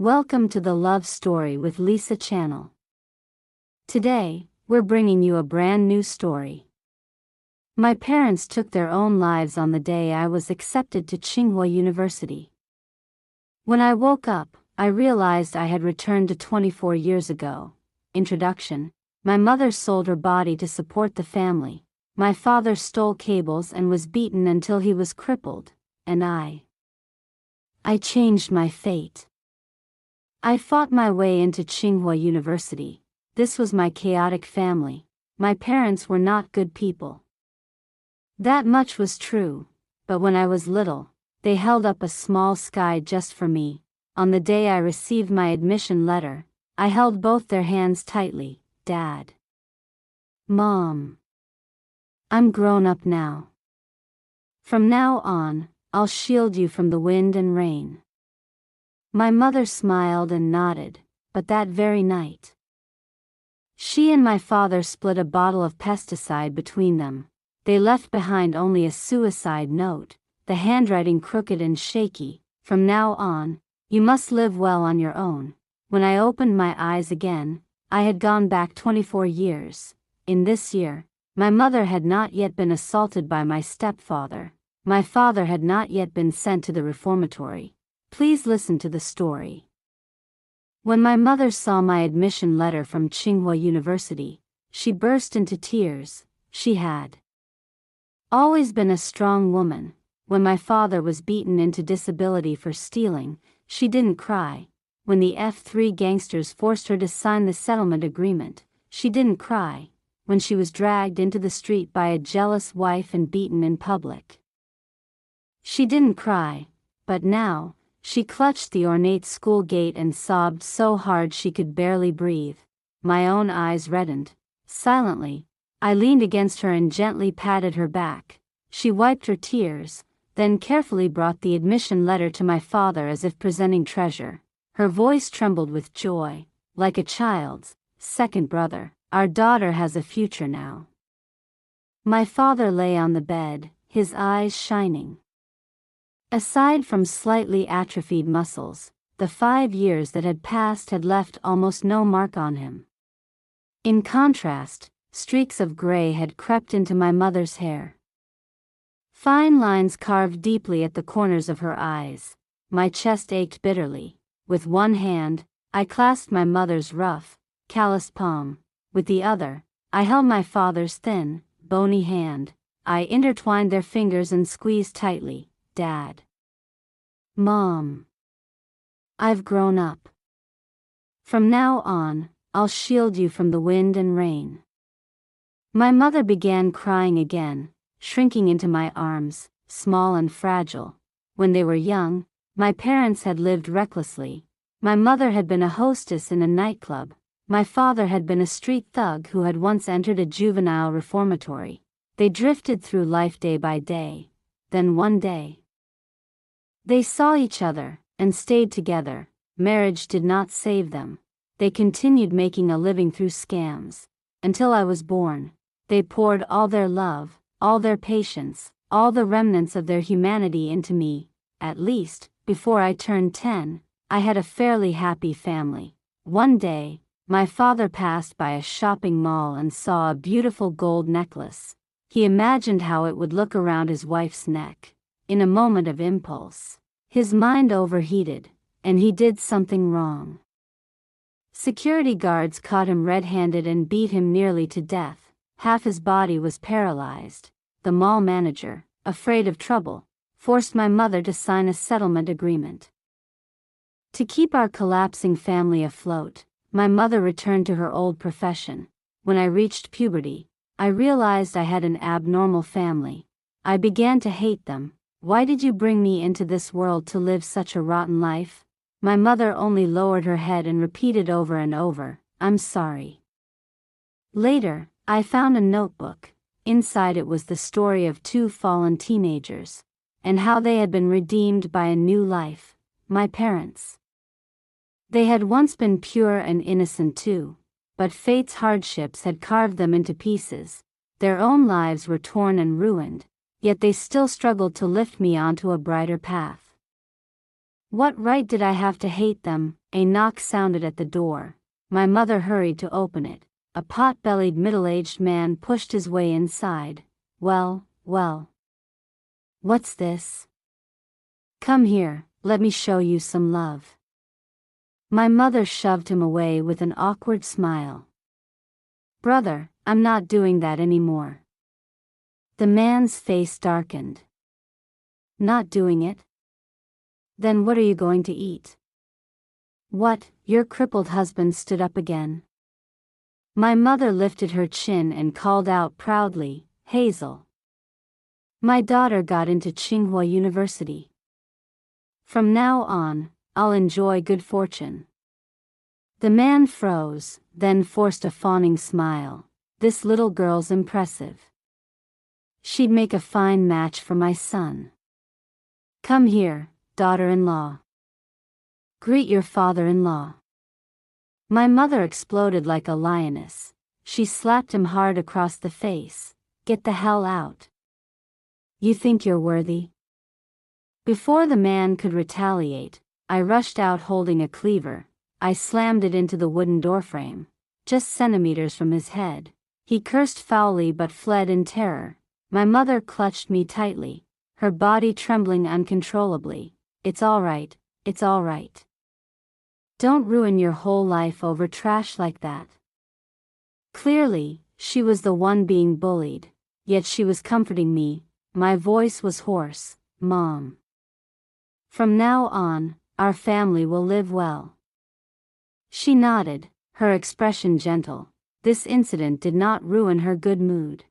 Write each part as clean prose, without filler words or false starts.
Welcome to the Love Story with Lisa channel. Today, we're bringing you a brand new story. My parents took their own lives on the day I was accepted to Tsinghua University. When I woke up, I realized I had returned to 24 years ago. Introduction: my mother sold her body to support the family. My father stole cables and was beaten until he was crippled, and I changed my fate. I fought my way into Tsinghua University. This was my chaotic family. My parents were not good people. That much was true, but when I was little, they held up a small sky just for me. On the day I received my admission letter, I held both their hands tightly. Dad. Mom. I'm grown up now. From now on, I'll shield you from the wind and rain. My mother smiled and nodded, but that very night, she and my father split a bottle of pesticide between them. They left behind only a suicide note, the handwriting crooked and shaky. From now on, you must live well on your own. When I opened my eyes again, I had gone back 24 years. In this year, my mother had not yet been assaulted by my stepfather. My father had not yet been sent to the reformatory. Please listen to the story. When my mother saw my admission letter from Tsinghua University, she burst into tears. She had always been a strong woman. When my father was beaten into disability for stealing, she didn't cry. When the F3 gangsters forced her to sign the settlement agreement, she didn't cry. When she was dragged into the street by a jealous wife and beaten in public, she didn't cry. But now, she clutched the ornate school gate and sobbed so hard she could barely breathe. My own eyes reddened. Silently, I leaned against her and gently patted her back. She wiped her tears, then carefully brought the admission letter to my father as if presenting treasure. Her voice trembled with joy, like a child's. Second brother, our daughter has a future now. My father lay on the bed, his eyes shining. Aside from slightly atrophied muscles, the 5 years that had passed had left almost no mark on him. In contrast, streaks of gray had crept into my mother's hair. Fine lines carved deeply at the corners of her eyes. My chest ached bitterly. With one hand, I clasped my mother's rough, calloused palm. With the other, I held my father's thin, bony hand. I intertwined their fingers and squeezed tightly. Dad. Mom. I've grown up. From now on, I'll shield you from the wind and rain. My mother began crying again, shrinking into my arms, small and fragile. When they were young, my parents had lived recklessly. My mother had been a hostess in a nightclub. My father had been a street thug who had once entered a juvenile reformatory. They drifted through life day by day. Then one day, they saw each other, and stayed together. Marriage did not save them. They continued making a living through scams. Until I was born, they poured all their love, all their patience, all the remnants of their humanity into me. At least, before I turned 10, I had a fairly happy family. One day, my father passed by a shopping mall and saw a beautiful gold necklace. He imagined how it would look around his wife's neck. In a moment of impulse, his mind overheated, and he did something wrong. Security guards caught him red-handed and beat him nearly to death. Half his body was paralyzed. The mall manager, afraid of trouble, forced my mother to sign a settlement agreement. To keep our collapsing family afloat, my mother returned to her old profession. When I reached puberty, I realized I had an abnormal family. I began to hate them. Why did you bring me into this world to live such a rotten life? My mother only lowered her head and repeated over and over, I'm sorry. Later, I found a notebook. Inside it was the story of 2 fallen teenagers, and how they had been redeemed by a new life. My parents. They had once been pure and innocent too, but fate's hardships had carved them into pieces. Their own lives were torn and ruined, yet they still struggled to lift me onto a brighter path. What right did I have to hate them? A knock sounded at the door. My mother hurried to open it. A pot-bellied middle-aged man pushed his way inside. Well, well. What's this? Come here, let me show you some love. My mother shoved him away with an awkward smile. Brother, I'm not doing that anymore. The man's face darkened. Not doing it? Then what are you going to eat? What? Your crippled husband stood up again. My mother lifted her chin and called out proudly, Hazel. My daughter got into Tsinghua University. From now on, I'll enjoy good fortune. The man froze, then forced a fawning smile. This little girl's impressive. She'd make a fine match for my son. Come here, daughter-in-law. Greet your father-in-law. My mother exploded like a lioness. She slapped him hard across the face. Get the hell out. You think you're worthy? Before the man could retaliate, I rushed out holding a cleaver. I slammed it into the wooden doorframe, just centimeters from his head. He cursed foully but fled in terror. My mother clutched me tightly, her body trembling uncontrollably. It's all right, it's all right. Don't ruin your whole life over trash like that. Clearly, she was the one being bullied, yet she was comforting me. My voice was hoarse. Mom. From now on, our family will live well. She nodded, her expression gentle. This incident did not ruin her good mood.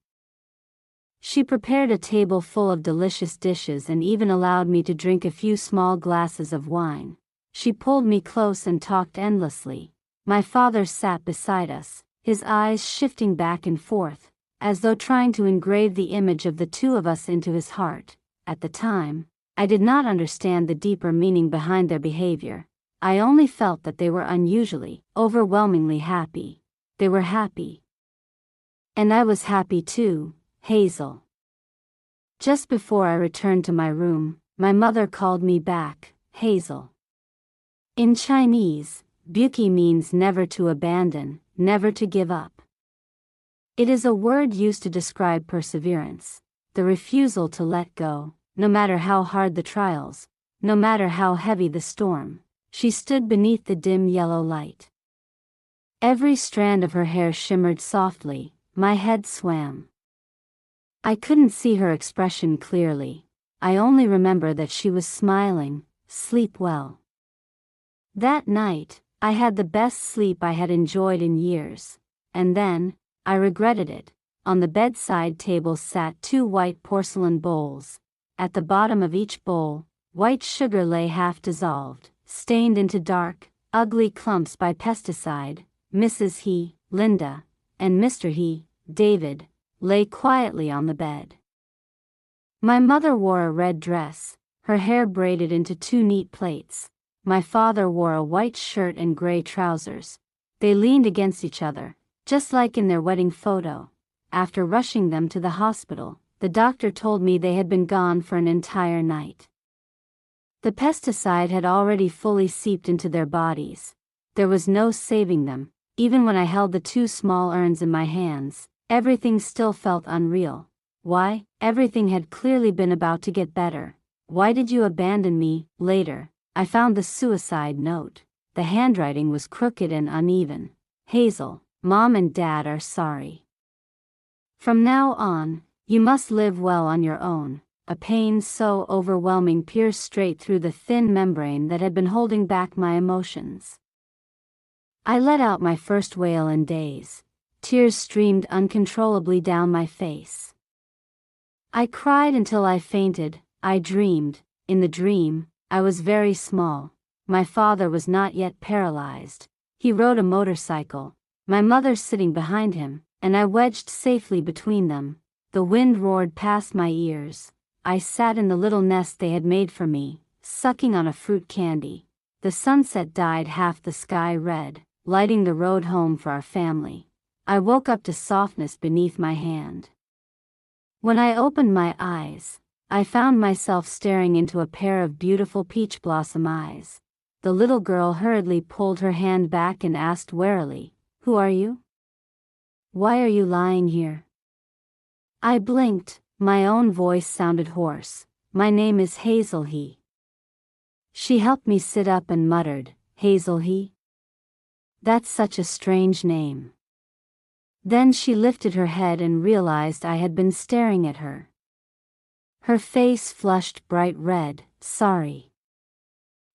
She prepared a table full of delicious dishes and even allowed me to drink a few small glasses of wine. She pulled me close and talked endlessly. My father sat beside us, his eyes shifting back and forth, as though trying to engrave the image of the two of us into his heart. At the time, I did not understand the deeper meaning behind their behavior. I only felt that they were unusually, overwhelmingly happy. They were happy. And I was happy too, Hazel. Just before I returned to my room, my mother called me back, Hazel. In Chinese, Buki means never to abandon, never to give up. It is a word used to describe perseverance, the refusal to let go, no matter how hard the trials, no matter how heavy the storm. She stood beneath the dim yellow light. Every strand of her hair shimmered softly, my head swam. I couldn't see her expression clearly. I only remember that she was smiling. Sleep well. That night, I had the best sleep I had enjoyed in years, and then, I regretted it. On the bedside table sat 2 white porcelain bowls. At the bottom of each bowl, white sugar lay half dissolved, stained into dark, ugly clumps by pesticide. Mrs. He, Linda, and Mr. He, David, lay quietly on the bed. My mother wore a red dress, her hair braided into 2 neat plaits. My father wore a white shirt and gray trousers. They leaned against each other, just like in their wedding photo. After rushing them to the hospital, the doctor told me they had been gone for an entire night. The pesticide had already fully seeped into their bodies. There was no saving them. Even when I held the 2 small urns in my hands, everything still felt unreal. Why? Everything had clearly been about to get better. Why did you abandon me? Later, I found the suicide note. The handwriting was crooked and uneven. Hazel, Mom and Dad are sorry. From now on, you must live well on your own. A pain so overwhelming pierced straight through the thin membrane that had been holding back my emotions. I let out my first wail in days. Tears streamed uncontrollably down my face. I cried until I fainted. I dreamed. In the dream, I was very small. My father was not yet paralyzed. He rode a motorcycle, my mother sitting behind him, and I wedged safely between them. The wind roared past my ears. I sat in the little nest they had made for me, sucking on a fruit candy. The sunset dyed half the sky red, lighting the road home for our family. I woke up to softness beneath my hand. When I opened my eyes, I found myself staring into a pair of beautiful peach blossom eyes. The little girl hurriedly pulled her hand back and asked warily, "Who are you? Why are you lying here?" I blinked, my own voice sounded hoarse. "My name is Hazel He." She helped me sit up and muttered, "Hazel He? That's such a strange name." Then she lifted her head and realized I had been staring at her. Her face flushed bright red. "Sorry."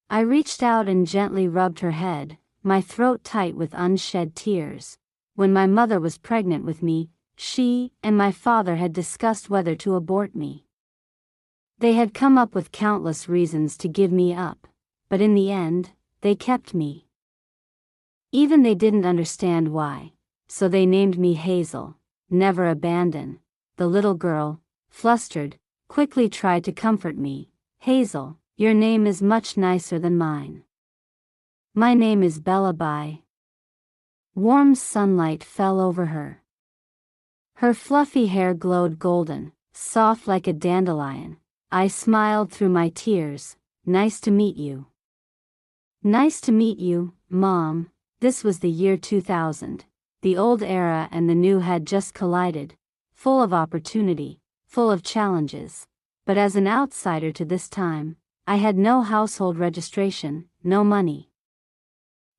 I reached out and gently rubbed her head, my throat tight with unshed tears. When my mother was pregnant with me, she and my father had discussed whether to abort me. They had come up with countless reasons to give me up, but in the end, they kept me. Even they didn't understand why, so they named me Hazel. Never abandon. The little girl, flustered, quickly tried to comfort me. "Hazel, your name is much nicer than mine. My name is Bella Bai." Warm sunlight fell over her. Her fluffy hair glowed golden, soft like a dandelion. I smiled through my tears. "Nice to meet you." "Nice to meet you, Mom." This was the year 2000. The old era and the new had just collided, full of opportunity, full of challenges. But as an outsider to this time, I had no household registration, no money.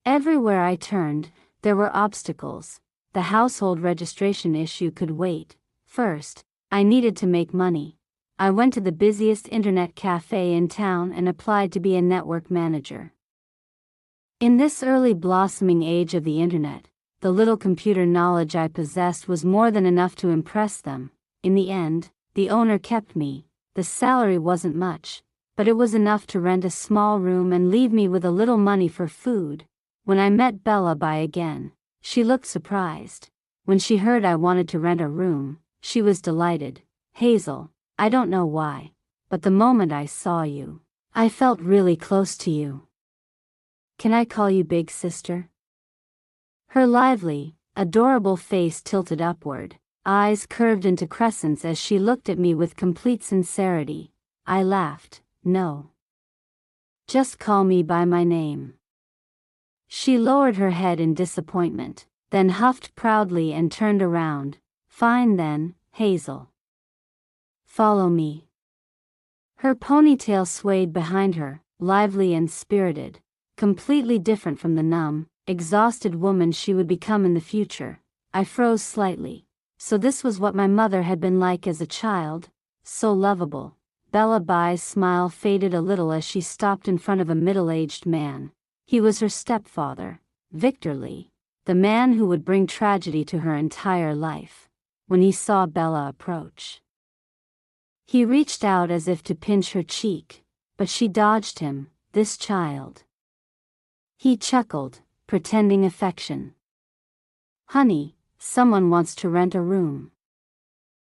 Everywhere I turned, there were obstacles. The household registration issue could wait. First, I needed to make money. I went to the busiest internet cafe in town and applied to be a network manager. In this early blossoming age of the internet, the little computer knowledge I possessed was more than enough to impress them. In the end, the owner kept me. The salary wasn't much, but it was enough to rent a small room and leave me with a little money for food. When I met Bella Bai again, she looked surprised. When she heard I wanted to rent a room, she was delighted. "Hazel, I don't know why, but the moment I saw you, I felt really close to you. Can I call you Big Sister?" Her lively, adorable face tilted upward, eyes curved into crescents as she looked at me with complete sincerity. I laughed. "No. Just call me by my name." She lowered her head in disappointment, then huffed proudly and turned around. "Fine then, Hazel. Follow me." Her ponytail swayed behind her, lively and spirited, completely different from the numb, exhausted woman she would become in the future. I froze slightly. So this was what my mother had been like as a child, so lovable. Bella Bai's smile faded a little as she stopped in front of a middle-aged man. He was her stepfather, Victor Lee, the man who would bring tragedy to her entire life. When he saw Bella approach, he reached out as if to pinch her cheek, but she dodged him. "This child." He chuckled, pretending affection. "Honey, someone wants to rent a room."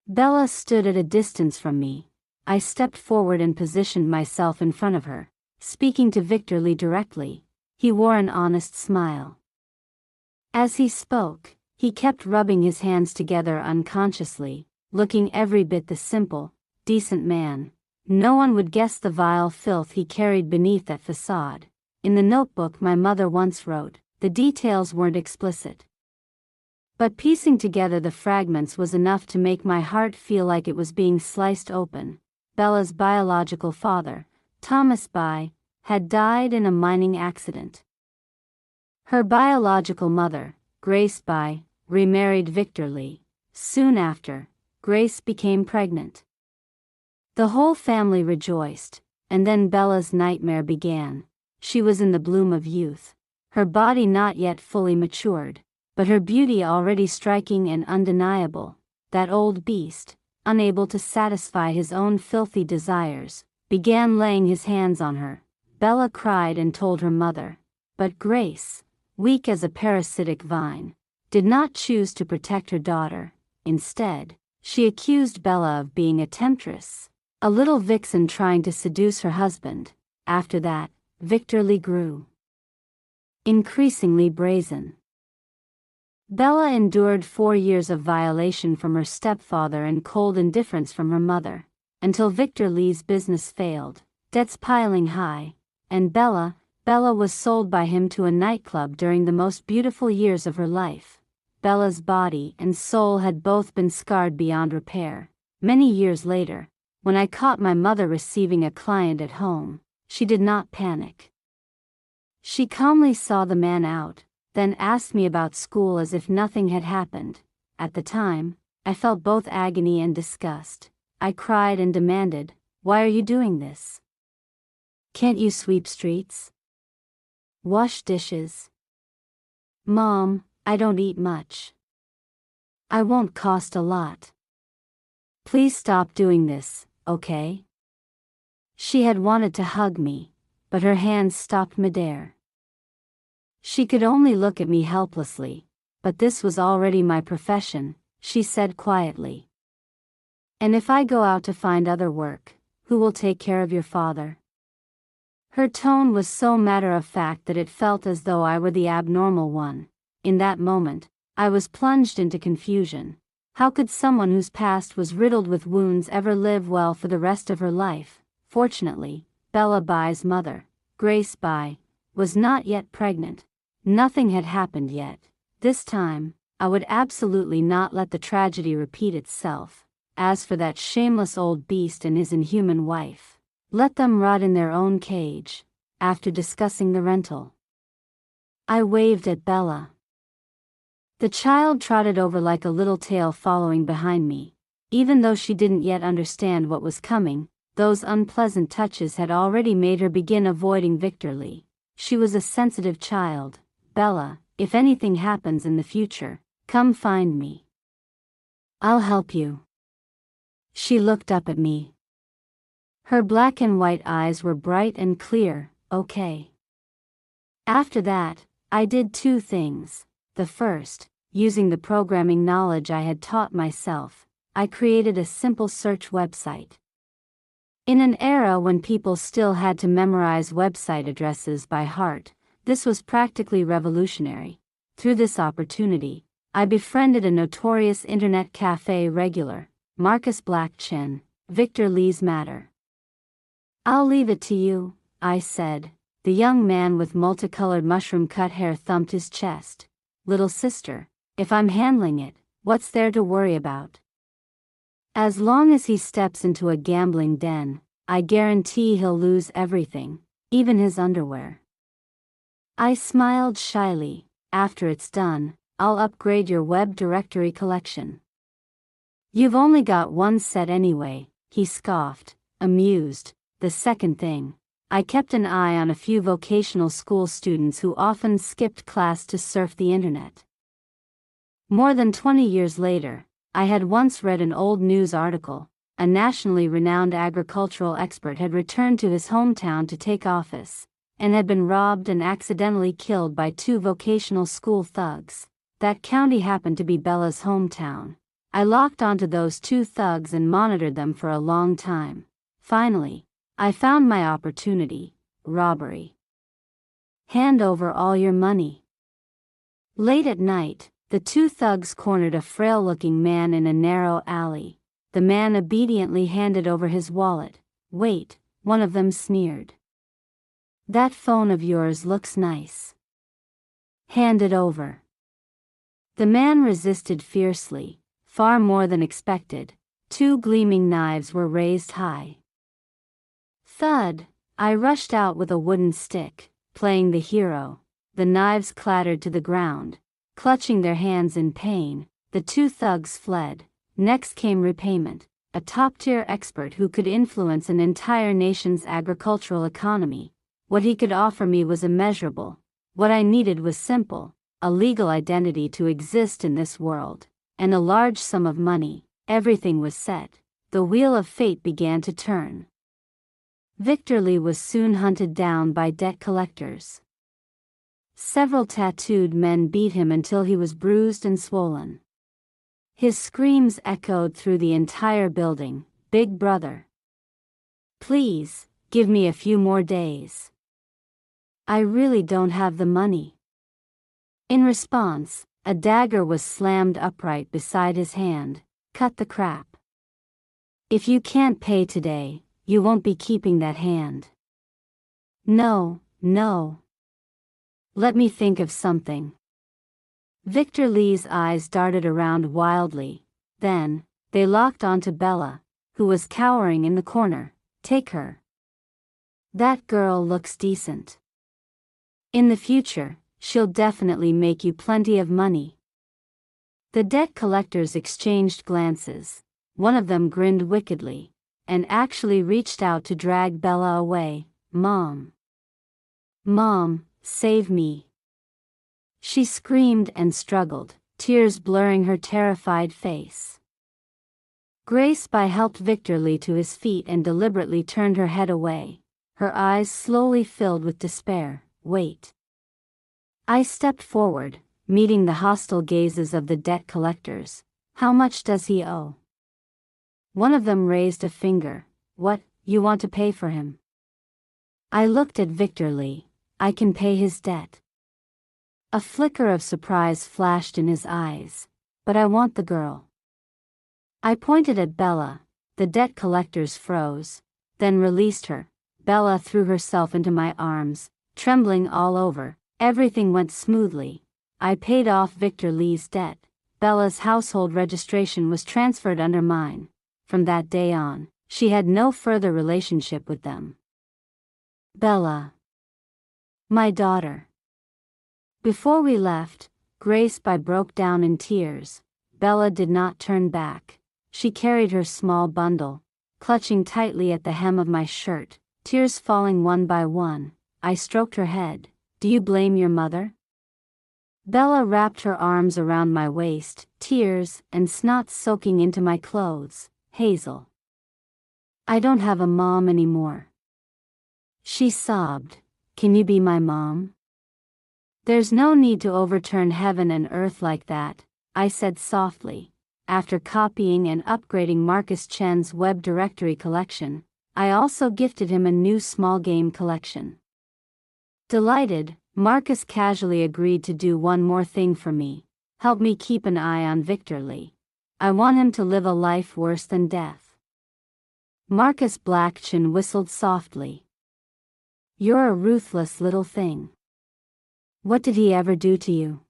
Bella stood at a distance from me. I stepped forward and positioned myself in front of her, speaking to Victor Lee directly. He wore an honest smile. As he spoke, he kept rubbing his hands together unconsciously, looking every bit the simple, decent man. No one would guess the vile filth he carried beneath that facade. In the notebook my mother once wrote, the details weren't explicit, but piecing together the fragments was enough to make my heart feel like it was being sliced open. Bella's biological father, Thomas Bai, had died in a mining accident. Her biological mother, Grace Bai, remarried Victor Lee. Soon after, Grace became pregnant. The whole family rejoiced, and then Bella's nightmare began. She was in the bloom of youth, her body not yet fully matured, but her beauty already striking and undeniable. That old beast, unable to satisfy his own filthy desires, began laying his hands on her. Bella cried and told her mother, but Grace, weak as a parasitic vine, did not choose to protect her daughter. Instead, she accused Bella of being a temptress, a little vixen trying to seduce her husband. After that, Victor Lee grew increasingly brazen. Bella endured 4 years of violation from her stepfather and cold indifference from her mother. until Victor Lee's business failed, debts piling high, and Bella was sold by him to a nightclub during the most beautiful years of her life. Bella's body and soul had both been scarred beyond repair. Many years later, when I caught my mother receiving a client at home, she did not panic. She calmly saw the man out, then asked me about school as if nothing had happened. At the time, I felt both agony and disgust. I cried and demanded, "Why are you doing this? Can't you sweep streets? Wash dishes? Mom, I don't eat much. I won't cost a lot. Please stop doing this, okay?" She had wanted to hug me, but her hands stopped midair. She could only look at me helplessly, but this was already my profession, she said quietly. "And if I go out to find other work, who will take care of your father?" Her tone was so matter-of-fact that it felt as though I were the abnormal one. In that moment, I was plunged into confusion. How could someone whose past was riddled with wounds ever live well for the rest of her life? Fortunately, Bella Bai's mother, Grace Bai, was not yet pregnant. Nothing had happened yet. This time, I would absolutely not let the tragedy repeat itself. As for that shameless old beast and his inhuman wife, let them rot in their own cage. After discussing the rental, I waved at Bella. The child trotted over like a little tail following behind me. Even though she didn't yet understand what was coming, those unpleasant touches had already made her begin avoiding Victor Lee. She was a sensitive child. "Bella, if anything happens in the future, come find me. I'll help you." She looked up at me. Her black and white eyes were bright and clear. "Okay." After that, I did two things. The first, using the programming knowledge I had taught myself, I created a simple search website. In an era when people still had to memorize website addresses by heart, this was practically revolutionary. Through this opportunity, I befriended a notorious internet cafe regular, Marcus Blackchin, Victor Lee's matter. "I'll leave it to you," I said. The young man with multicolored mushroom-cut hair thumped his chest. "Little sister, if I'm handling it, what's there to worry about? As long as he steps into a gambling den, I guarantee he'll lose everything, even his underwear." I smiled shyly. "After it's done, I'll upgrade your web directory collection." "You've only got one set anyway," he scoffed, amused. The second thing, I kept an eye on a few vocational school students who often skipped class to surf the internet. More than 20 years later, I had once read an old news article. A nationally renowned agricultural expert had returned to his hometown to take office, and had been robbed and accidentally killed by two vocational school thugs. That county happened to be Bella's hometown. I locked onto those two thugs and monitored them for a long time. Finally, I found my opportunity: robbery. "Hand over all your money." Late at night, the two thugs cornered a frail-looking man in a narrow alley. The man obediently handed over his wallet. "Wait," one of them sneered. "That phone of yours looks nice. Hand it over." The man resisted fiercely, far more than expected. Two gleaming knives were raised high. Thud! I rushed out with a wooden stick, playing the hero. The knives clattered to the ground. Clutching their hands in pain, the two thugs fled. Next came repayment, a top-tier expert who could influence an entire nation's agricultural economy. What he could offer me was immeasurable. What I needed was simple: a legal identity to exist in this world, and a large sum of money. Everything was set. The wheel of fate began to turn. Victor Lee was soon hunted down by debt collectors. Several tattooed men beat him until he was bruised and swollen. His screams echoed through the entire building. "Big brother, please, give me a few more days. I really don't have the money." In response, a dagger was slammed upright beside his hand. "Cut the crap. If you can't pay today, you won't be keeping that hand. No, no. Let me think of something. Victor Lee's eyes darted around wildly. Then, they locked onto Bella, who was cowering in the corner. Take her. That girl looks decent. In the future, she'll definitely make you plenty of money. The debt collectors exchanged glances. One of them grinned wickedly, and actually reached out to drag Bella away. Mom. Mom, save me. She screamed and struggled, tears blurring her terrified face. Grace Bai helped Victor Lee to his feet and deliberately turned her head away. Her eyes slowly filled with despair. Wait. I stepped forward, meeting the hostile gazes of the debt collectors. How much does he owe? One of them raised a finger. What, you want to pay for him? I looked at Victor Lee. I can pay his debt. A flicker of surprise flashed in his eyes. But I want the girl. I pointed at Bella. The debt collectors froze, then released her. Bella threw herself into my arms, trembling all over. Everything went smoothly. I paid off Victor Lee's debt. Bella's household registration was transferred under mine. From that day on, she had no further relationship with them. Bella. My daughter. Before we left, Grace Bai broke down in tears. Bella did not turn back. She carried her small bundle, clutching tightly at the hem of my shirt, tears falling one by one. I stroked her head. Do you blame your mother? Bella wrapped her arms around my waist, tears and snot soaking into my clothes. Hazel. I don't have a mom anymore. She sobbed. Can you be my mom? There's no need to overturn heaven and earth like that, I said softly. After copying and upgrading Marcus Chen's web directory collection, I also gifted him a new small game collection. Delighted, Marcus casually agreed to do one more thing for me. Help me keep an eye on Victor Lee. I want him to live a life worse than death. Marcus Blackchin whistled softly. You're a ruthless little thing. What did he ever do to you?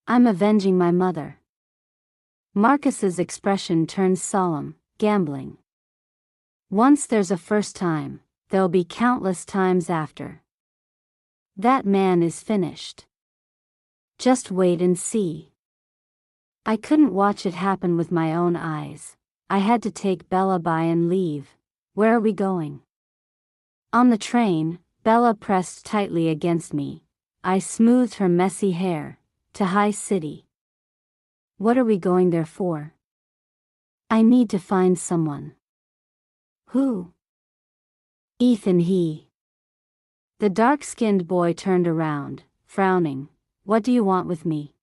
I'm avenging my mother. Marcus's expression turned solemn. Gambling. Once there's a first time, there'll be countless times after. That man is finished. Just wait and see. I couldn't watch it happen with my own eyes. I had to take Bella Bai and leave. Where are we going? On the train, Bella pressed tightly against me. I smoothed her messy hair. To High City. What are we going there for? I need to find someone. Who? Ethan he. The dark-skinned boy turned around, frowning. What do you want with me?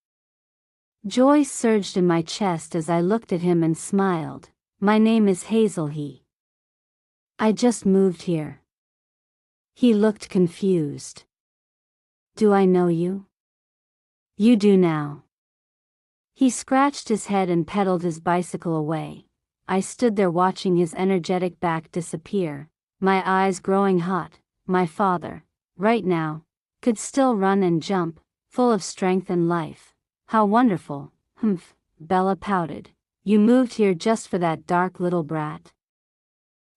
Joy surged in my chest as I looked at him and smiled. My name is Hazel he. I just moved here. He looked confused. Do I know you? You do now. He scratched his head and pedaled his bicycle away. I stood there watching his energetic back disappear, my eyes growing hot. My father, right now, could still run and jump, full of strength and life. How wonderful. Humph, Bella pouted. You moved here just for that dark little brat?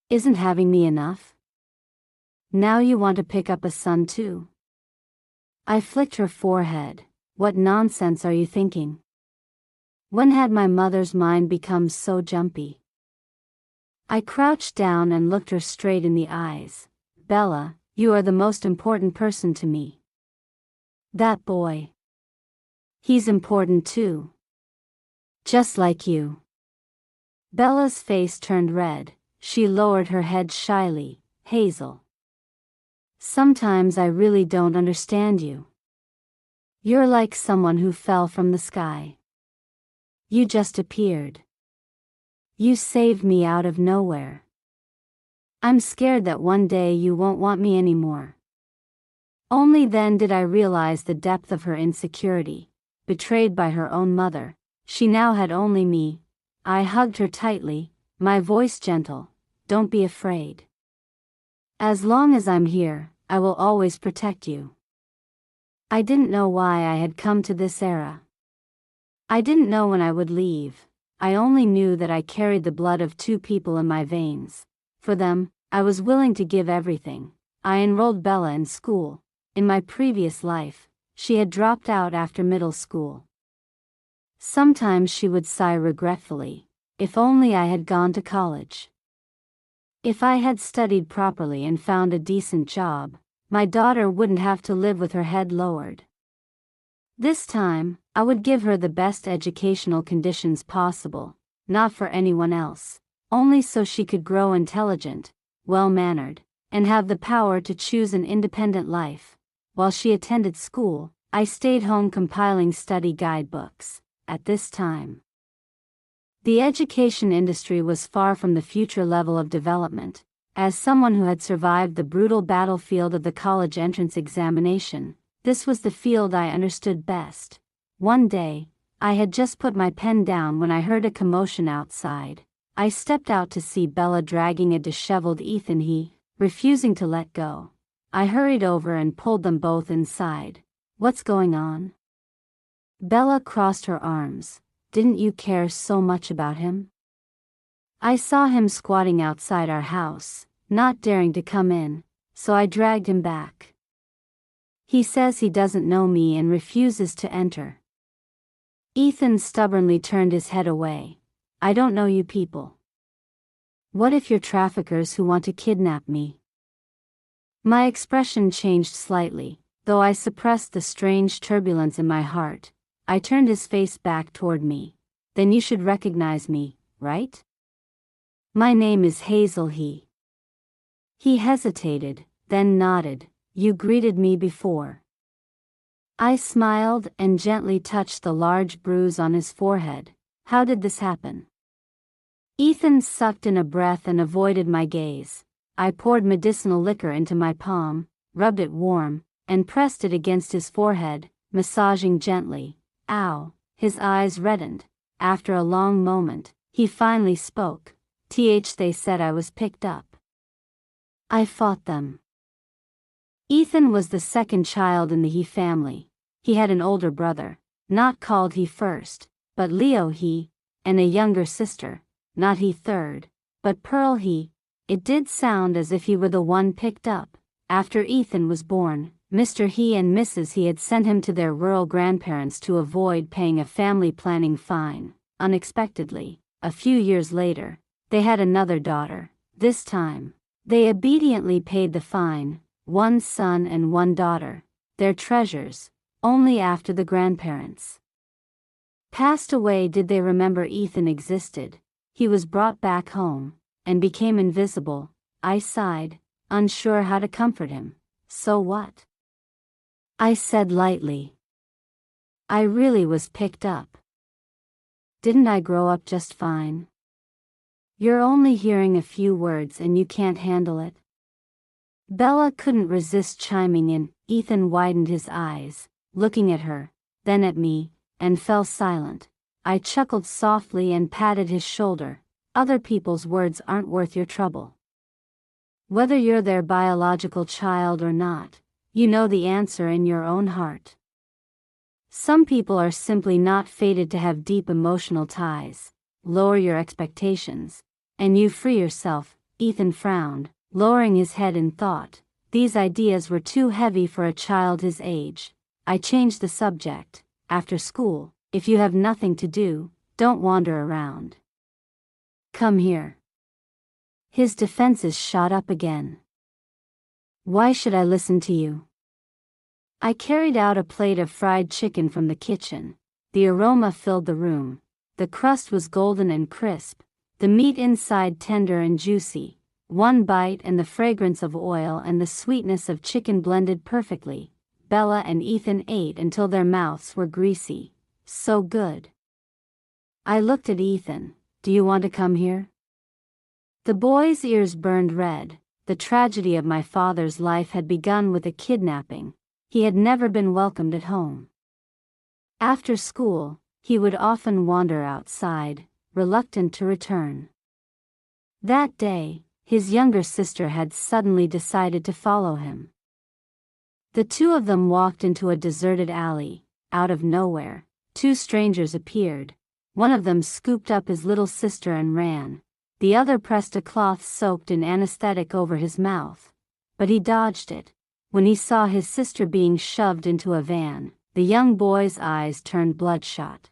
Isn't having me enough? Now you want to pick up a son too? I flicked her forehead. What nonsense are you thinking? When had my mother's mind become so jumpy? I crouched down and looked her straight in the eyes. Bella, you are the most important person to me. That boy. He's important too. Just like you. Bella's face turned red. She lowered her head shyly. Hazel. Sometimes I really don't understand you. You're like someone who fell from the sky. You just appeared. You saved me out of nowhere. I'm scared that one day you won't want me anymore. Only then did I realize the depth of her insecurity. Betrayed by her own mother, she now had only me. I hugged her tightly. my voice gentle. Don't be afraid. As long as I'm here, I will always protect you. I didn't know why I had come to this era. I didn't know when I would leave. I only knew that I carried the blood of two people in my veins. For them, I was willing to give everything. I enrolled Bella in school. In my previous life, she had dropped out after middle school. Sometimes she would sigh regretfully. If only I had gone to college. If I had studied properly and found a decent job, my daughter wouldn't have to live with her head lowered. This time, I would give her the best educational conditions possible, not for anyone else, only so she could grow intelligent, well-mannered, and have the power to choose an independent life. While she attended school, I stayed home compiling study guidebooks. At this time, the education industry was far from the future level of development. As someone who had survived the brutal battlefield of the college entrance examination, this was the field I understood best. One day, I had just put my pen down when I heard a commotion outside. I stepped out to see Bella dragging a disheveled Ethan, refusing to let go. I hurried over and pulled them both inside. What's going on? Bella crossed her arms. Didn't you care so much about him? I saw him squatting outside our house, not daring to come in, so I dragged him back. He says he doesn't know me and refuses to enter. Ethan stubbornly turned his head away. I don't know you people. What if you're traffickers who want to kidnap me? My expression changed slightly, though I suppressed the strange turbulence in my heart. I turned his face back toward me. Then you should recognize me, right? My name is Hazel. He hesitated, then nodded. You greeted me before. I smiled and gently touched the large bruise on his forehead. How did this happen? Ethan sucked in a breath and avoided my gaze. I poured medicinal liquor into my palm, rubbed it warm, and pressed it against his forehead, massaging gently. Ow! His eyes reddened. After a long moment, he finally spoke. They said I was picked up. I fought them. Ethan was the second child in the He family. He had an older brother, not called He first, but Leo He, and a younger sister, not He third, but Pearl He. It did sound as if he were the one picked up. After Ethan was born, Mr. He and Mrs. He had sent him to their rural grandparents to avoid paying a family planning fine. Unexpectedly, a few years later, they had another daughter. This time, they obediently paid the fine, one son and one daughter, their treasures, only after the grandparents passed away did they remember Ethan existed. He was brought back home, and became invisible. I sighed, unsure how to comfort him. So what? I said lightly. I really was picked up. Didn't I grow up just fine? You're only hearing a few words and you can't handle it. Bella couldn't resist chiming in. Ethan widened his eyes, looking at her, then at me, and fell silent. I chuckled softly and patted his shoulder. Other people's words aren't worth your trouble. Whether you're their biological child or not, you know the answer in your own heart. Some people are simply not fated to have deep emotional ties. Lower your expectations, and you free yourself. Ethan frowned, lowering his head in thought. These ideas were too heavy for a child his age. I changed the subject. After school, if you have nothing to do, don't wander around. Come here. His defenses shot up again. Why should I listen to you? I carried out a plate of fried chicken from the kitchen. The aroma filled the room. The crust was golden and crisp, the meat inside tender and juicy. One bite and the fragrance of oil and the sweetness of chicken blended perfectly. Bella and Ethan ate until their mouths were greasy. So good. I looked at Ethan. Do you want to come here? The boy's ears burned red. The tragedy of my father's life had begun with a kidnapping. He had never been welcomed at home. After school, he would often wander outside, reluctant to return. That day, his younger sister had suddenly decided to follow him. The two of them walked into a deserted alley. Out of nowhere, two strangers appeared. One of them scooped up his little sister and ran. The other pressed a cloth soaked in anesthetic over his mouth. But he dodged it. When he saw his sister being shoved into a van, the young boy's eyes turned bloodshot.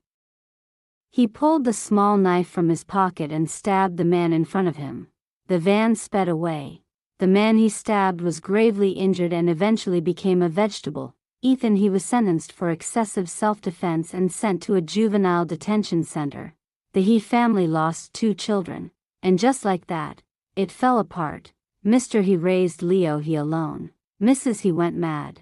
He pulled the small knife from his pocket and stabbed the man in front of him. The van sped away. The man he stabbed was gravely injured and eventually became a vegetable. Ethan he was sentenced for excessive self-defense and sent to a juvenile detention center. The He family lost 2 children, and just like that, it fell apart. Mr. He raised Leo He alone. Mrs. He went mad.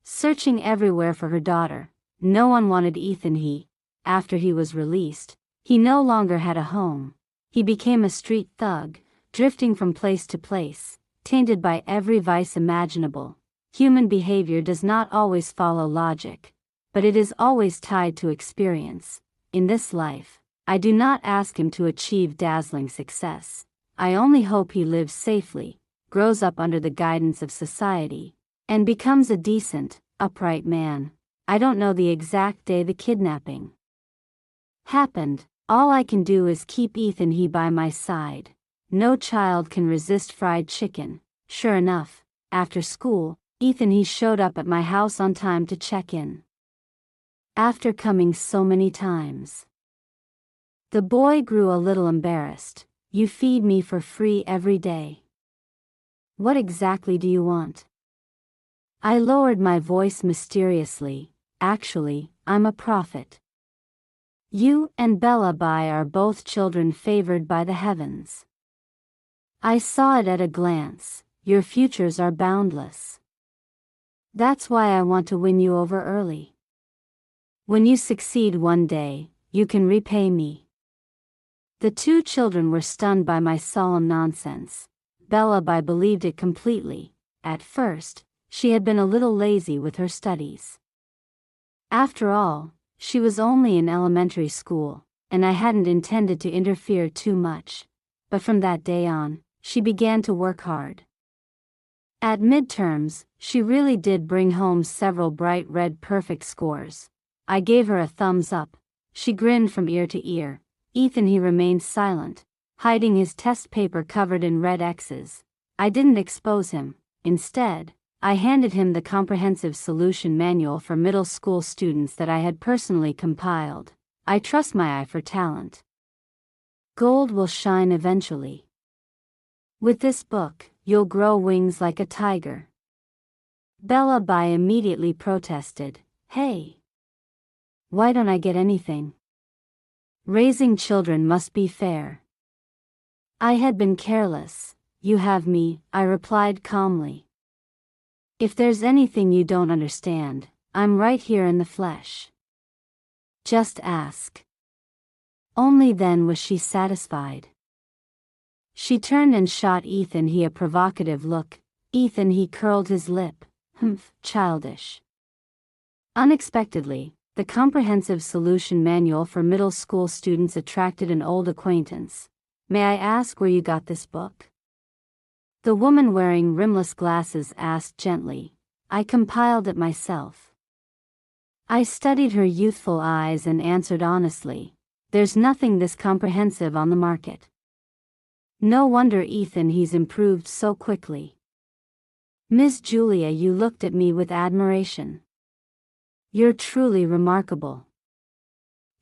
Searching everywhere for her daughter, no one wanted Ethan He. After he was released, he no longer had a home. He became a street thug, drifting from place to place, tainted by every vice imaginable. Human behavior does not always follow logic, but it is always tied to experience. In this life, I do not ask him to achieve dazzling success. I only hope he lives safely, grows up under the guidance of society, and becomes a decent, upright man. I don't know the exact day the kidnapping happened. All I can do is keep Ethan He by my side. No child can resist fried chicken. Sure enough, after school, Ethan He showed up at my house on time to check in. After coming so many times, the boy grew a little embarrassed. You feed me for free every day. What exactly do you want? I lowered my voice mysteriously. Actually, I'm a prophet. You and Bella Bai are both children favored by the heavens. I saw it at a glance. Your futures are boundless. That's why I want to win you over early. When you succeed one day, you can repay me. The 2 children were stunned by my solemn nonsense. Bella Bai believed it completely. At first, she had been a little lazy with her studies. After all, she was only in elementary school, and I hadn't intended to interfere too much. But from that day on, she began to work hard. At midterms, she really did bring home several bright red perfect scores. I gave her a thumbs up. She grinned from ear to ear. Ethan He remained silent, hiding his test paper covered in red X's. I didn't expose him. Instead, I handed him the comprehensive solution manual for middle school students that I had personally compiled. I trust my eye for talent. Gold will shine eventually. With this book, you'll grow wings like a tiger. Bella Bai immediately protested. Hey! Why don't I get anything? Raising children must be fair. I had been careless. You have me, I replied calmly. If there's anything you don't understand, I'm right here in the flesh. Just ask. Only then was she satisfied. She turned and shot Ethan He a provocative look. Ethan He curled his lip. Humph, childish. Unexpectedly, the comprehensive solution manual for middle school students attracted an old acquaintance. May I ask where you got this book? The woman wearing rimless glasses asked gently. I compiled it myself. I studied her youthful eyes and answered honestly. There's nothing this comprehensive on the market. No wonder Ethan He's improved so quickly. Miss Julia, you looked at me with admiration. You're truly remarkable.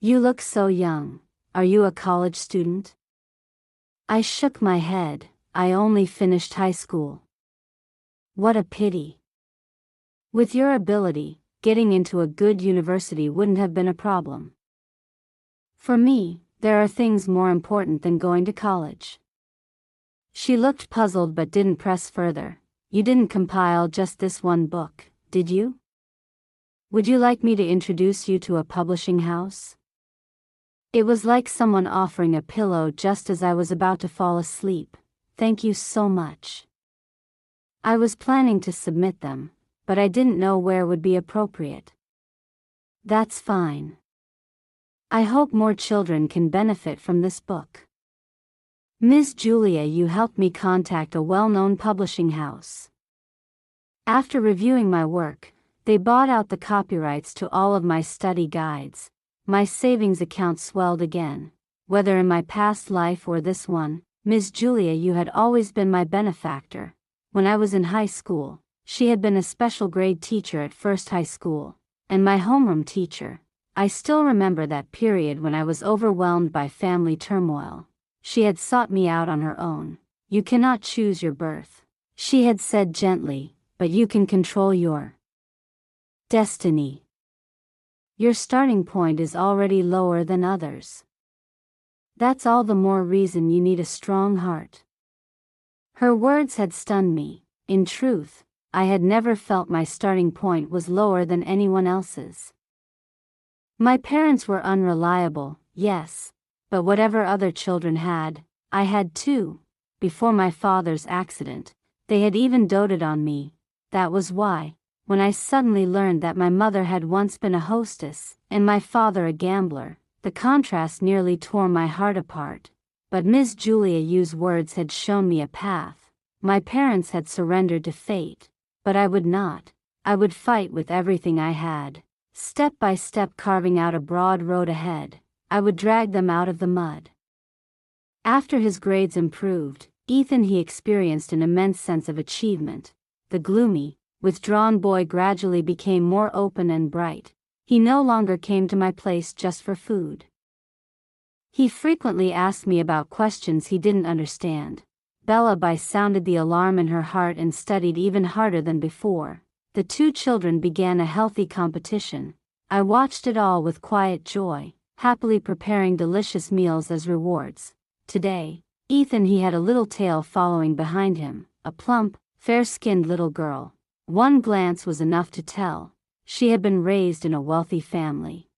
You look so young. Are you a college student? I shook my head. I only finished high school. What a pity. With your ability, getting into a good university wouldn't have been a problem. For me, there are things more important than going to college. She looked puzzled but didn't press further. You didn't compile just this one book, did you? Would you like me to introduce you to a publishing house? It was like someone offering a pillow just as I was about to fall asleep. Thank you so much. I was planning to submit them, but I didn't know where would be appropriate. That's fine. I hope more children can benefit from this book. Miss Julia, you helped me contact a well-known publishing house. After reviewing my work, they bought out the copyrights to all of my study guides. My savings account swelled again. Whether in my past life or this one, Miss Julia, you had always been my benefactor. When I was in high school, she had been a special grade teacher at First High School, and my homeroom teacher. I still remember that period when I was overwhelmed by family turmoil. She had sought me out on her own. You cannot choose your birth, she had said gently, but you can control your destiny. Your starting point is already lower than others. That's all the more reason you need a strong heart. Her words had stunned me. In truth, I had never felt my starting point was lower than anyone else's. My parents were unreliable, yes, but whatever other children had, I had too. Before my father's accident, they had even doted on me. That was why, when I suddenly learned that my mother had once been a hostess, and my father a gambler, the contrast nearly tore my heart apart. But Miss Julia Yu's words had shown me a path. My parents had surrendered to fate, but I would not. I would fight with everything I had, step by step carving out a broad road ahead. I would drag them out of the mud. After his grades improved, Ethan he experienced an immense sense of achievement. The gloomy, withdrawn boy gradually became more open and bright. He no longer came to my place just for food. He frequently asked me about questions he didn't understand. Bellaby sounded the alarm in her heart and studied even harder than before. The two children began a healthy competition. I watched it all with quiet joy, happily preparing delicious meals as rewards. Today, Ethan he had a little tail following behind him, a plump, fair-skinned little girl. One glance was enough to tell. She had been raised in a wealthy family.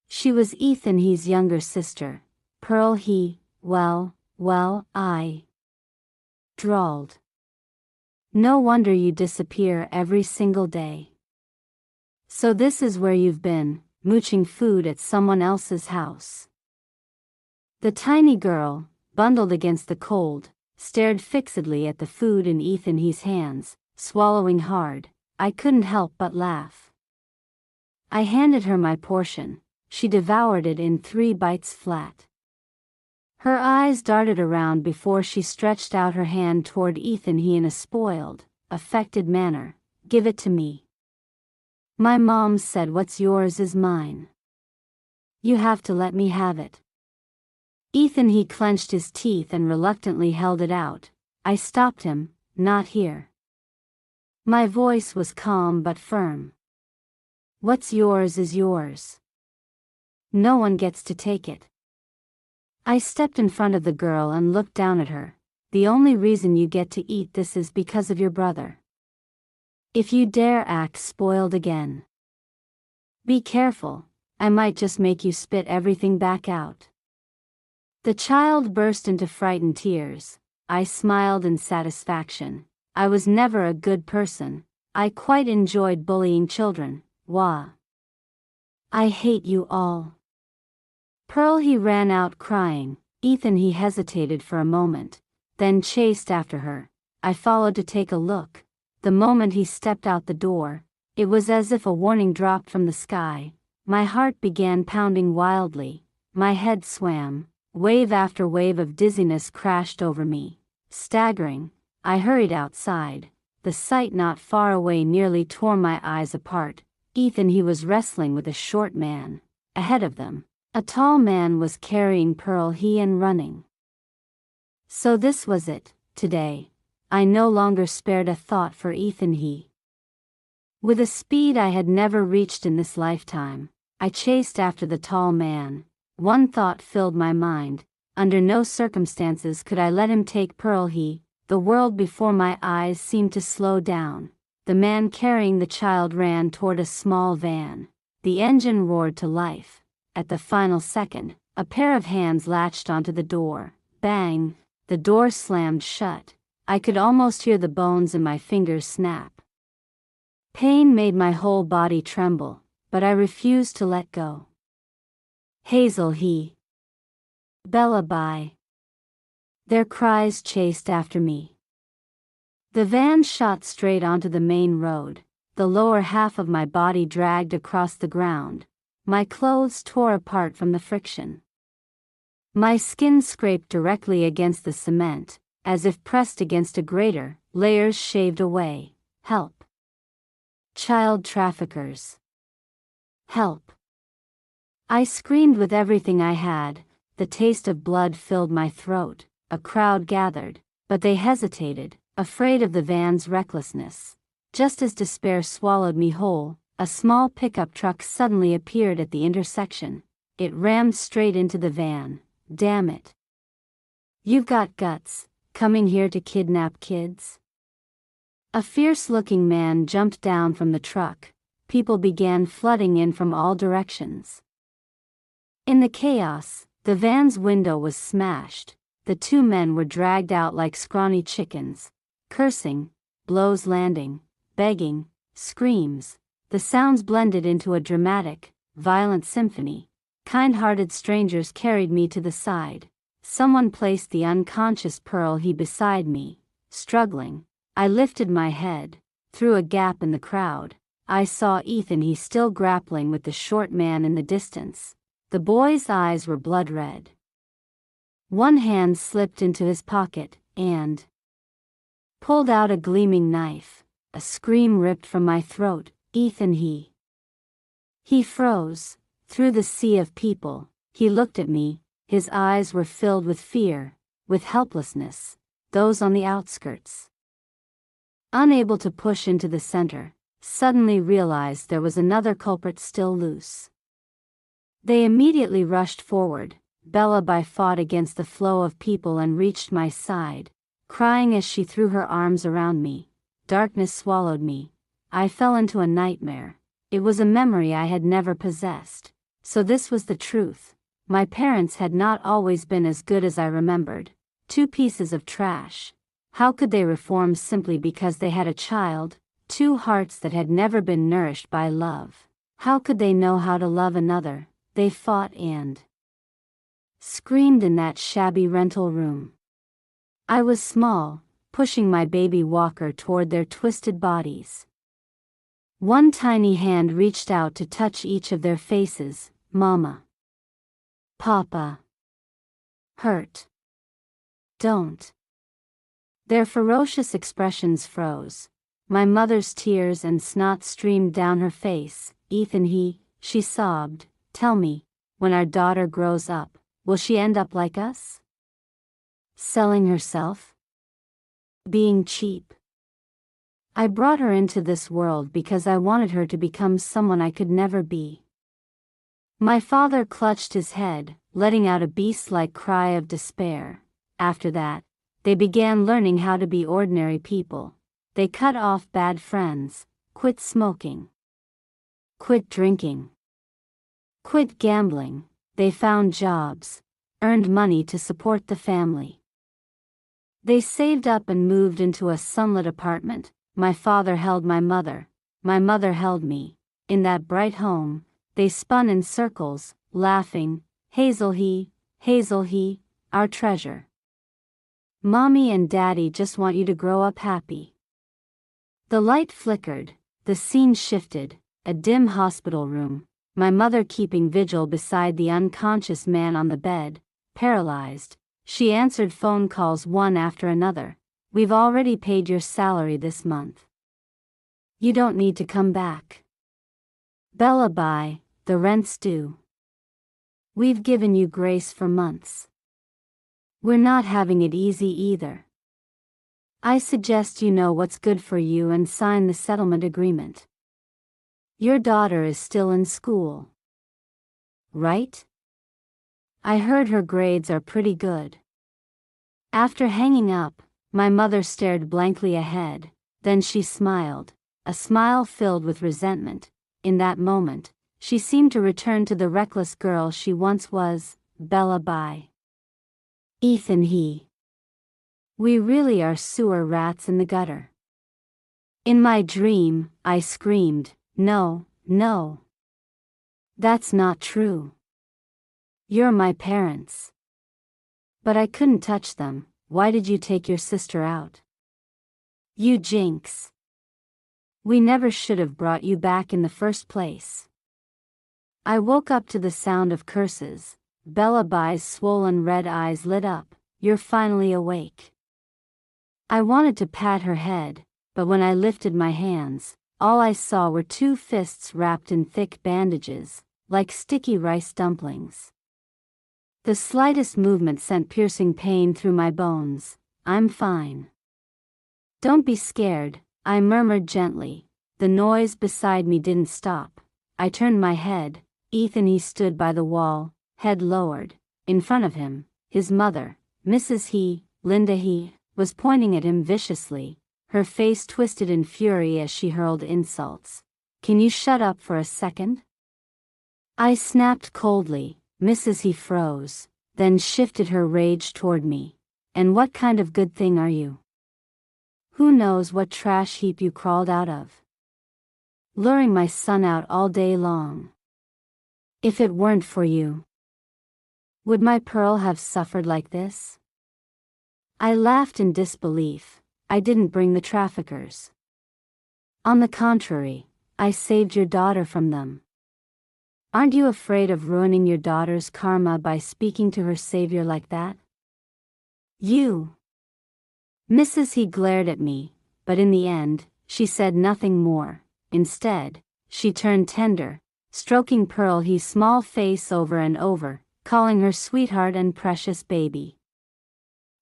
She was Ethan he's younger sister. Pearl he, well, I drawled. No wonder you disappear every single day. So this is where you've been, mooching food at someone else's house. The tiny girl, bundled against the cold, stared fixedly at the food in Ethan he's hands, swallowing hard. I couldn't help but laugh. I handed her my portion. She devoured it in 3 bites flat. Her eyes darted around before she stretched out her hand toward Ethan he in a spoiled, affected manner. Give it to me. My mom said what's yours is mine. You have to let me have it. Ethan he clenched his teeth and reluctantly held it out. I stopped him. Not here. My voice was calm but firm. What's yours is yours. No one gets to take it. I stepped in front of the girl and looked down at her. The only reason you get to eat this is because of your brother. If you dare act spoiled again, be careful, I might just make you spit everything back out. The child burst into frightened tears. I smiled in satisfaction. I was never a good person. I quite enjoyed bullying children. Wah. I hate you all. Pearl he ran out crying. Ethan he hesitated for a moment, then chased after her. I followed to take a look. The moment he stepped out the door, it was as if a warning dropped from the sky. My heart began pounding wildly. My head swam. Wave after wave of dizziness crashed over me. Staggering, I hurried outside. The sight not far away nearly tore my eyes apart. Ethan he was wrestling with a short man. Ahead of them, a tall man was carrying Pearl he and running. So this was it, today. I no longer spared a thought for Ethan he. With a speed I had never reached in this lifetime, I chased after the tall man. One thought filled my mind. Under no circumstances could I let him take Pearl he. The world before my eyes seemed to slow down. The man carrying the child ran toward a small van. The engine roared to life. At the final second, a pair of hands latched onto the door. Bang! The door slammed shut. I could almost hear the bones in my fingers snap. Pain made my whole body tremble, but I refused to let go. Hazel he. Bellaby. Their cries chased after me. The van shot straight onto the main road, the lower half of my body dragged across the ground, my clothes tore apart from the friction. My skin scraped directly against the cement, as if pressed against a grater, layers shaved away. Help! Child traffickers! Help! I screamed with everything I had, the taste of blood filled my throat. A crowd gathered, but they hesitated, afraid of the van's recklessness. Just as despair swallowed me whole, a small pickup truck suddenly appeared at the intersection. It rammed straight into the van. Damn it! You've got guts, coming here to kidnap kids? A fierce-looking man jumped down from the truck. People began flooding in from all directions. In the chaos, the van's window was smashed. The two men were dragged out like scrawny chickens, cursing, blows landing, begging, screams. The sounds blended into a dramatic, violent symphony. Kind-hearted strangers carried me to the side. Someone placed the unconscious Pearl beside me. Struggling, I lifted my head. Through a gap in the crowd, I saw Ethan still grappling with the short man in the distance. The boy's eyes were blood red. One hand slipped into his pocket and pulled out a gleaming knife. A scream ripped from my throat. Ethan, He froze. Through the sea of people, he looked at me. His eyes were filled with fear, with helplessness. Those on the outskirts, unable to push into the center, suddenly realized there was another culprit still loose. They immediately rushed forward. Bella fought against the flow of people and reached my side, crying as she threw her arms around me. Darkness swallowed me. I fell into a nightmare. It was a memory I had never possessed. So this was the truth. My parents had not always been as good as I remembered. Two pieces of trash. How could they reform simply because they had a child? Two hearts that had never been nourished by love. How could they know how to love another? They fought and screamed in that shabby rental room. I was small, pushing my baby walker toward their twisted bodies. One tiny hand reached out to touch each of their faces. Mama. Papa. Hurt. Don't. Their ferocious expressions froze. My mother's tears and snot streamed down her face. Ethan, she sobbed, tell me, when our daughter grows up, will she end up like us? Selling herself? Being cheap? I brought her into this world because I wanted her to become someone I could never be. My father clutched his head, letting out a beast-like cry of despair. After that, they began learning how to be ordinary people. They cut off bad friends, quit smoking, quit drinking, quit gambling. They found jobs, earned money to support the family. They saved up and moved into a sunlit apartment. My father held my mother held me. In that bright home, they spun in circles, laughing. Hazel, our treasure. Mommy and Daddy just want you to grow up happy. The light flickered, the scene shifted, a dim hospital room, my mother keeping vigil beside the unconscious man on the bed, paralyzed. She answered phone calls one after another. We've already paid your salary this month. You don't need to come back. Bella, bye, the rent's due. We've given you grace for months. We're not having it easy either. I suggest you know what's good for you and sign the settlement agreement. Your daughter is still in school, right? I heard her grades are pretty good. After hanging up, my mother stared blankly ahead, then she smiled, a smile filled with resentment. In that moment, she seemed to return to the reckless girl she once was. Bella, bye. Ethan, we really are sewer rats in the gutter. In my dream, I screamed, no, no. That's not true. You're my parents. But I couldn't touch them. why did you take your sister out? You jinx. We never should have brought you back in the first place. I woke up to the sound of curses. Bella Bai's swollen red eyes lit up. You're finally awake. I wanted to pat her head, but when I lifted my hands, all I saw were two fists wrapped in thick bandages, like sticky rice dumplings. The slightest movement sent piercing pain through my bones. I'm fine. Don't be scared, I murmured gently. The noise beside me didn't stop. I turned my head. Ethan He stood by the wall, head lowered. In front of him, his mother, Mrs. He, Linda He, was pointing at him viciously, her face twisted in fury as she hurled insults. Can you shut up for a second? I snapped coldly. Mrs. He froze, then shifted her rage toward me. And what kind of good thing are you? Who knows what trash heap you crawled out of? Luring my son out all day long. If it weren't for you, would my Pearl have suffered like this? I laughed in disbelief. I didn't bring the traffickers. On the contrary, I saved your daughter from them. Aren't you afraid of ruining your daughter's karma by speaking to her savior like that? You. Mrs. He glared at me, but in the end, she said nothing more. Instead, she turned tender, stroking Pearl He's small face over and over, calling her sweetheart and precious baby.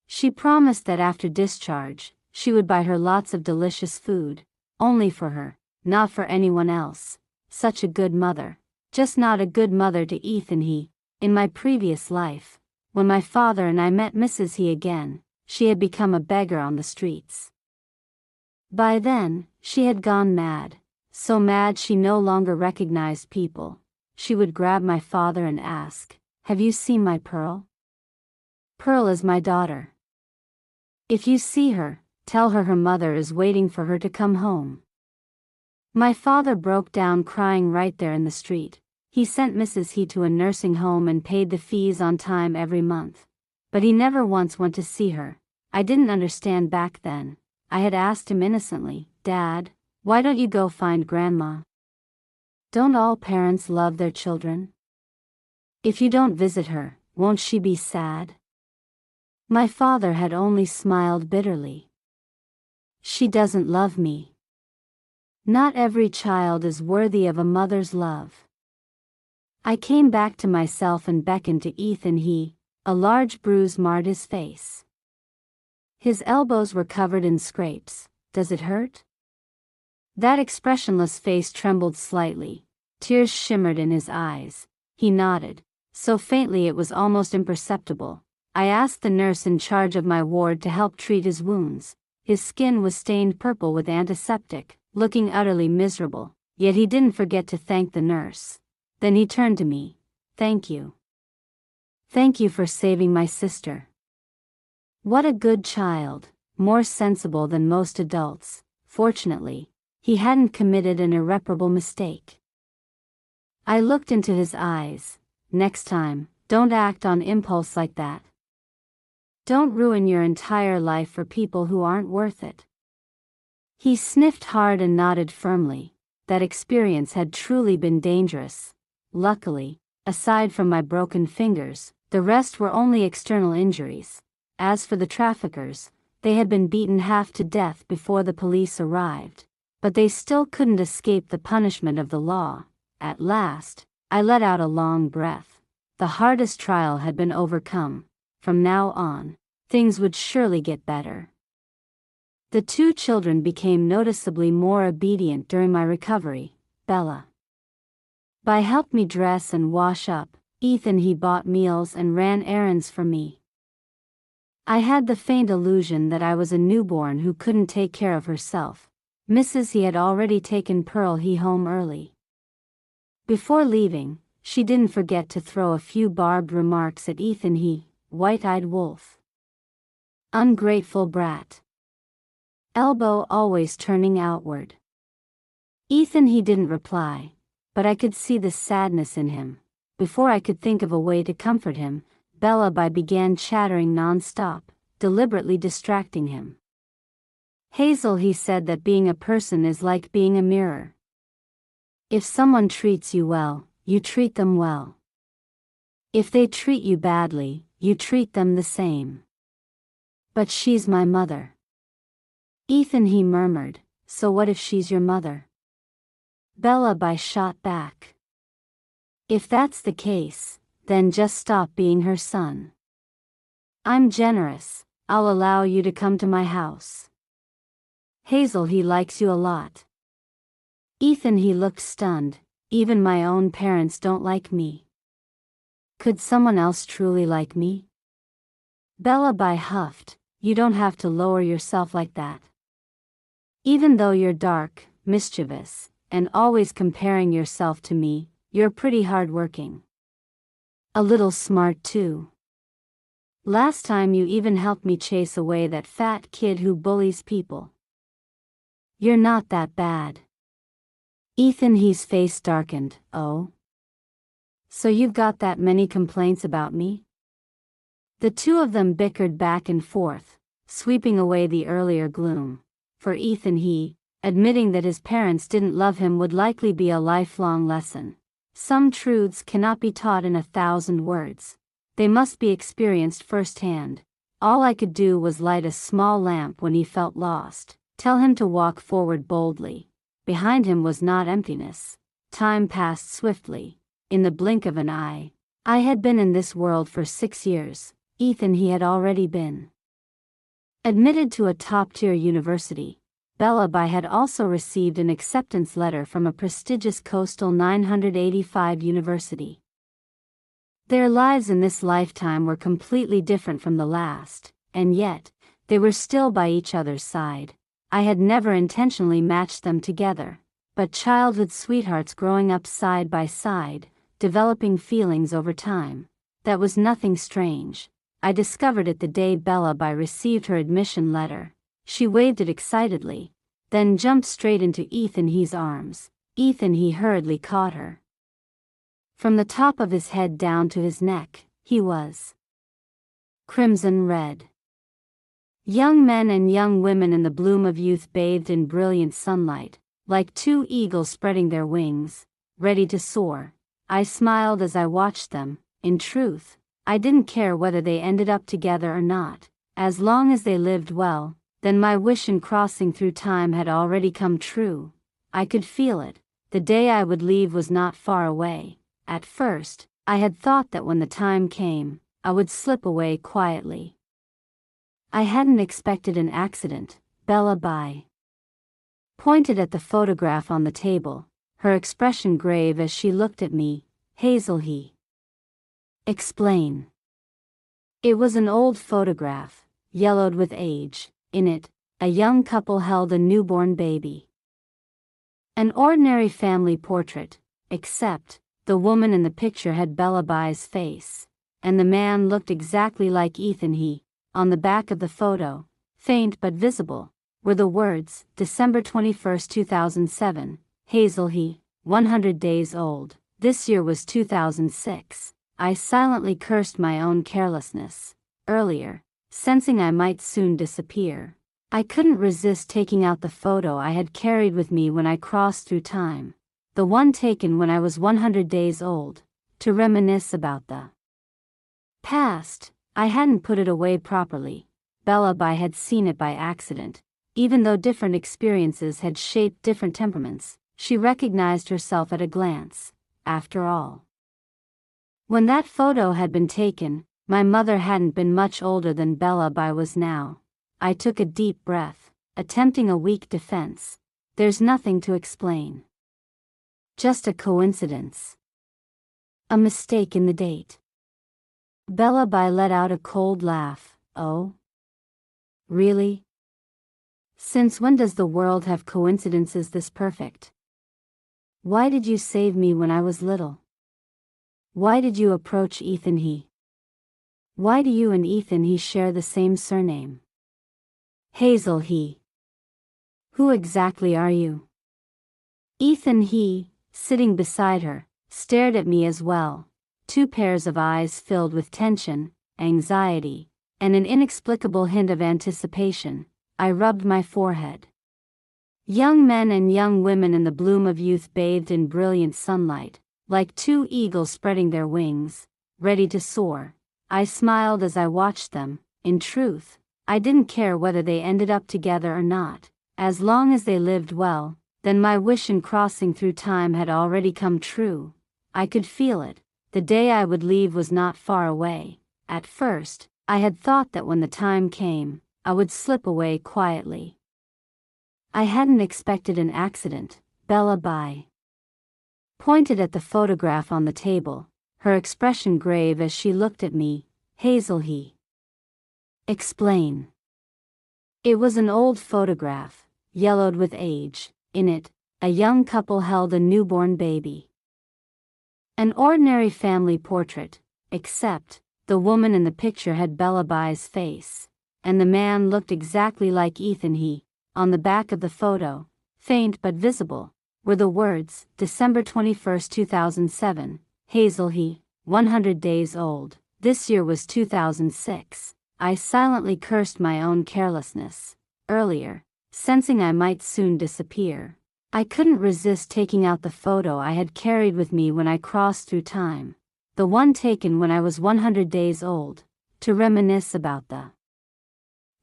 She promised that after discharge, she would buy her lots of delicious food, only for her, not for anyone else. Such a good mother. Just not a good mother to Ethan He. In my previous life, when my father and I met Mrs. He again, she had become a beggar on the streets. By then, she had gone mad, so mad she no longer recognized people. She would grab my father and ask, "Have you seen my Pearl? Pearl is my daughter. If you see her, tell her her mother is waiting for her to come home." My father broke down crying right there in the street. He sent Mrs. He to a nursing home and paid the fees on time every month. But he never once went to see her. I didn't understand back then. I had asked him innocently, "Dad, why don't you go find Grandma? Don't all parents love their children? If you don't visit her, won't she be sad?" My father had only smiled bitterly. "She doesn't love me. Not every child is worthy of a mother's love." I came back to myself and beckoned to Ethan He. A large bruise marred his face. His elbows were covered in scrapes. "Does it hurt?" That expressionless face trembled slightly. Tears shimmered in his eyes. He nodded, so faintly it was almost imperceptible. I asked the nurse in charge of my ward to help treat his wounds. His skin was stained purple with antiseptic, looking utterly miserable, yet he didn't forget to thank the nurse. Then he turned to me. "Thank you. Thank you for saving my sister. What a good child, more sensible than most adults." Fortunately, he hadn't committed an irreparable mistake. I looked into his eyes. "Next time, don't act on impulse like that. Don't ruin your entire life for people who aren't worth it." He sniffed hard and nodded firmly. That experience had truly been dangerous. Luckily, aside from my broken fingers, the rest were only external injuries. As for the traffickers, they had been beaten half to death before the police arrived. But they still couldn't escape the punishment of the law. At last, I let out a long breath. The hardest trial had been overcome. From now on, things would surely get better. The two children became noticeably more obedient during my recovery. Bella Bai helped me dress and wash up. Ethan He bought meals and ran errands for me. I had the faint illusion that I was a newborn who couldn't take care of herself. Mrs. He had already taken Pearl He home early. Before leaving, she didn't forget to throw a few barbed remarks at Ethan He, white-eyed wolf. Ungrateful brat. Elbow always turning outward. Ethan He didn't reply, but I could see the sadness in him. Before I could think of a way to comfort him, Bella Bai began chattering non-stop. deliberately distracting him. Hazel, he said that being a person is like being a mirror. If someone treats you well, you treat them well. If they treat you badly, you treat them the same. But she's my mother. Ethan, he murmured, so what if she's your mother? Bellaby shot back. If that's the case, then just stop being her son. I'm generous, I'll allow you to come to my house. Hazel, he likes you a lot. Ethan, he looked stunned, even my own parents don't like me. Could someone else truly like me? Bellaby huffed, you don't have to lower yourself like that. Even though you're dark, mischievous, and always comparing yourself to me, you're pretty hardworking. A little smart too. Last time you even helped me chase away that fat kid who bullies people. You're not that bad. Ethan, his face darkened, oh? So you've got that many complaints about me? The two of them bickered back and forth, sweeping away the earlier gloom. For Ethan, admitting that his parents didn't love him would likely be a lifelong lesson. Some truths cannot be taught in 1,000 words. They must be experienced firsthand. All I could do was light a small lamp when he felt lost, tell him to walk forward boldly. Behind him was not emptiness. Time passed swiftly. In the blink of an eye, I had been in this world for 6 years. Ethan, he had already been admitted to a top-tier university. Bellaby had also received an acceptance letter from a prestigious coastal 985 university. Their lives in this lifetime were completely different from the last, and yet, they were still by each other's side. I had never intentionally matched them together, but childhood sweethearts growing up side by side, developing feelings over time. That was nothing strange. I discovered it the day Bellaby received her admission letter. She waved it excitedly, then jumped straight into Ethan's arms. Ethan, he hurriedly caught her. From the top of his head down to his neck, he was crimson red. Young men and young women in the bloom of youth bathed in brilliant sunlight, like two eagles spreading their wings, ready to soar. I smiled as I watched them. In truth, I didn't care whether they ended up together or not. As long as they lived well, then my wish in crossing through time had already come true. I could feel it. The day I would leave was not far away. At first, I had thought that when the time came, I would slip away quietly. I hadn't expected an accident. Bellaby pointed at the photograph on the table, her expression grave as she looked at me. Hazel, explain. It was an old photograph, yellowed with age. In it, a young couple held a newborn baby. An ordinary family portrait, except, the woman in the picture had Bellaby's face, and the man looked exactly like Ethan. On the back of the photo, faint but visible, were the words, December 21, 2007, Hazel 100 days old. This year was 2006. I silently cursed my own carelessness. Earlier, sensing I might soon disappear, I couldn't resist taking out the photo I had carried with me when I crossed through time. The one taken when I was 100 days old, to reminisce about the past. I hadn't put it away properly. Bellaby had seen it by accident. Even though different experiences had shaped different temperaments, she recognized herself at a glance. After all, when that photo had been taken, my mother hadn't been much older than Bellaby was now. I took a deep breath, attempting a weak defense. There's nothing to explain. Just a coincidence. A mistake in the date. Bellaby let out a cold laugh. Oh? Really? Since when does the world have coincidences this perfect? Why did you save me when I was little? Why did you approach Ethan? Why do you and Ethan share the same surname? Hazel Who exactly are you? Ethan sitting beside her, stared at me as well, two pairs of eyes filled with tension, anxiety, and an inexplicable hint of anticipation. I rubbed my forehead. Young men and young women in the bloom of youth bathed in brilliant sunlight, like two eagles spreading their wings, ready to soar. I smiled as I watched them. In truth, I didn't care whether they ended up together or not. As long as they lived well, then my wish in crossing through time had already come true. I could feel it. The day I would leave was not far away. At first, I had thought that when the time came, I would slip away quietly. I hadn't expected an accident. Bella Bai pointed at the photograph on the table, her expression grave as she looked at me. Hazel, he explain. It was an old photograph, yellowed with age. In it, a young couple held a newborn baby. An ordinary family portrait, except the woman in the picture had Bella Bai's face, and the man looked exactly like Ethan. He, on the back of the photo, faint but visible, were the words, December 21, 2007, Hazel, he, 100 days old. This year was 2006. I silently cursed my own carelessness. Earlier, sensing I might soon disappear, I couldn't resist taking out the photo I had carried with me when I crossed through time, the one taken when I was 100 days old, to reminisce about the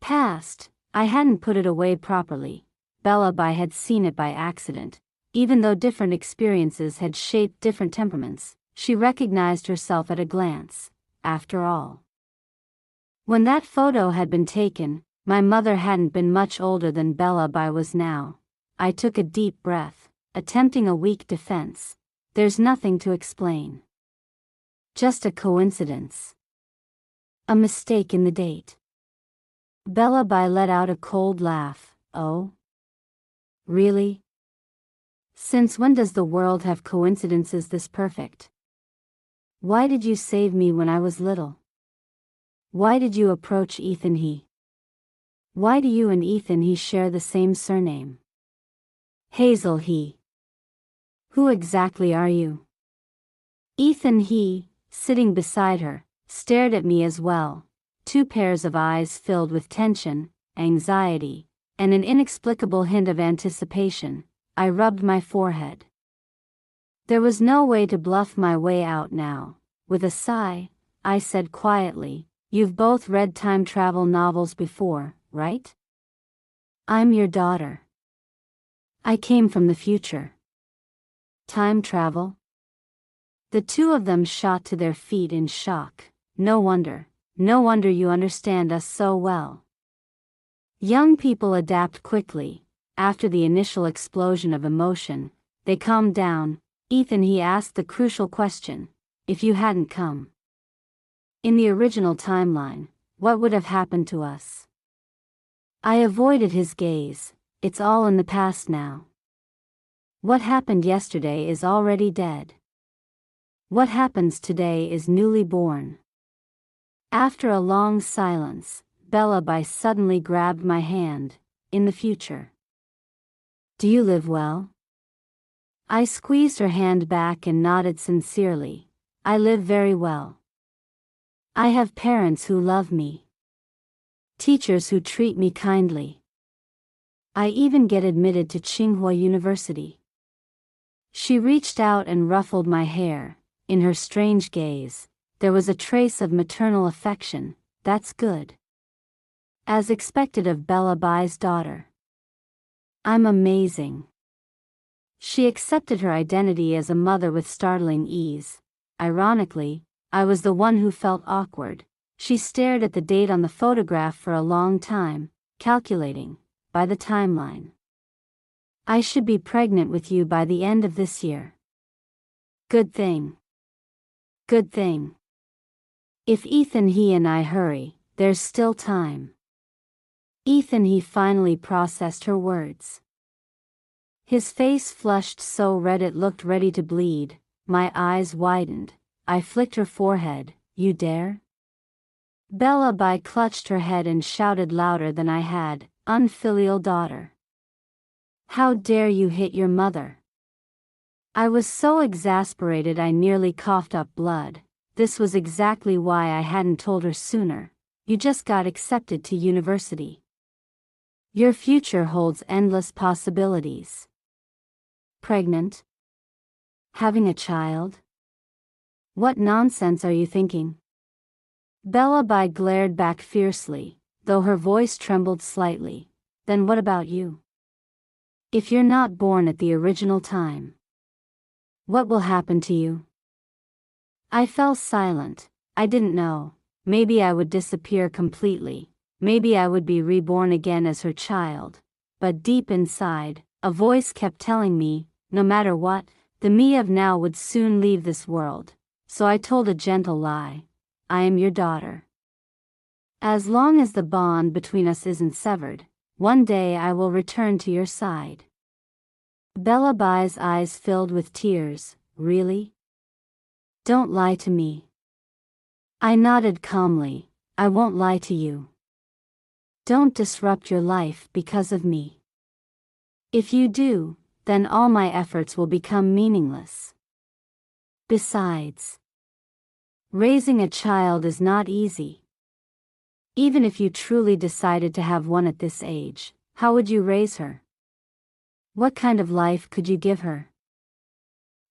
past. I hadn't put it away properly. Bella Bai had seen it by accident. Even though different experiences had shaped different temperaments, she recognized herself at a glance. After all, when that photo had been taken, my mother hadn't been much older than Bella Bai was now. I took a deep breath, attempting a weak defense. There's nothing to explain. Just a coincidence. A mistake in the date. Bella Bai let out a cold laugh. Oh? Really? Since when does the world have coincidences this perfect? Why did you save me when I was little? Why did you approach Ethan he? Why do you and Ethan he share the same surname? Hazel he. Who exactly are you? Ethan he, sitting beside her, stared at me as well, two pairs of eyes filled with tension, anxiety, and an inexplicable hint of anticipation. I rubbed my forehead. There was no way to bluff my way out now. With a sigh, I said quietly, "You've both read time travel novels before, right? I'm your daughter. I came from the future." Time travel? The two of them shot to their feet in shock. No wonder you understand us so well. Young people adapt quickly. After the initial explosion of emotion, they calmed down. Ethan he asked the crucial question, if you hadn't come in the original timeline, what would have happened to us? I avoided his gaze. It's all in the past now. What happened yesterday is already dead. What happens today is newly born. After a long silence, Bella Bai suddenly grabbed my hand. In the future. Do you live well? I squeezed her hand back and nodded sincerely. I live very well. I have parents who love me. Teachers who treat me kindly. I even get admitted to Tsinghua University. She reached out and ruffled my hair. In her strange gaze, there was a trace of maternal affection. That's good. As expected of Bella Bai's daughter. I'm amazing. She accepted her identity as a mother with startling ease. Ironically, I was the one who felt awkward. She stared at the date on the photograph for a long time, calculating, by the timeline. I should be pregnant with you by the end of this year. Good thing. Good thing. If Ethan he and I hurry, there's still time. Ethan he finally processed her words. His face flushed so red it looked ready to bleed. My eyes widened. I flicked her forehead. You dare? Bella Bai clutched her head and shouted louder than I had, unfilial daughter. How dare you hit your mother? I was so exasperated I nearly coughed up blood. This was exactly why I hadn't told her sooner. You just got accepted to university. Your future holds endless possibilities. Pregnant? Having a child? What nonsense are you thinking? Bellaby glared back fiercely, though her voice trembled slightly. Then what about you? If you're not born at the original time, what will happen to you? I fell silent. I didn't know. Maybe I would disappear completely. Maybe I would be reborn again as her child. But deep inside, a voice kept telling me, no matter what, the me of now would soon leave this world. So I told a gentle lie. I am your daughter. As long as the bond between us isn't severed, one day I will return to your side. Bellaby's eyes filled with tears. Really? Don't lie to me. I nodded calmly. I won't lie to you. Don't disrupt your life because of me. If you do, then all my efforts will become meaningless. Besides, raising a child is not easy. Even if you truly decided to have one at this age, how would you raise her? What kind of life could you give her?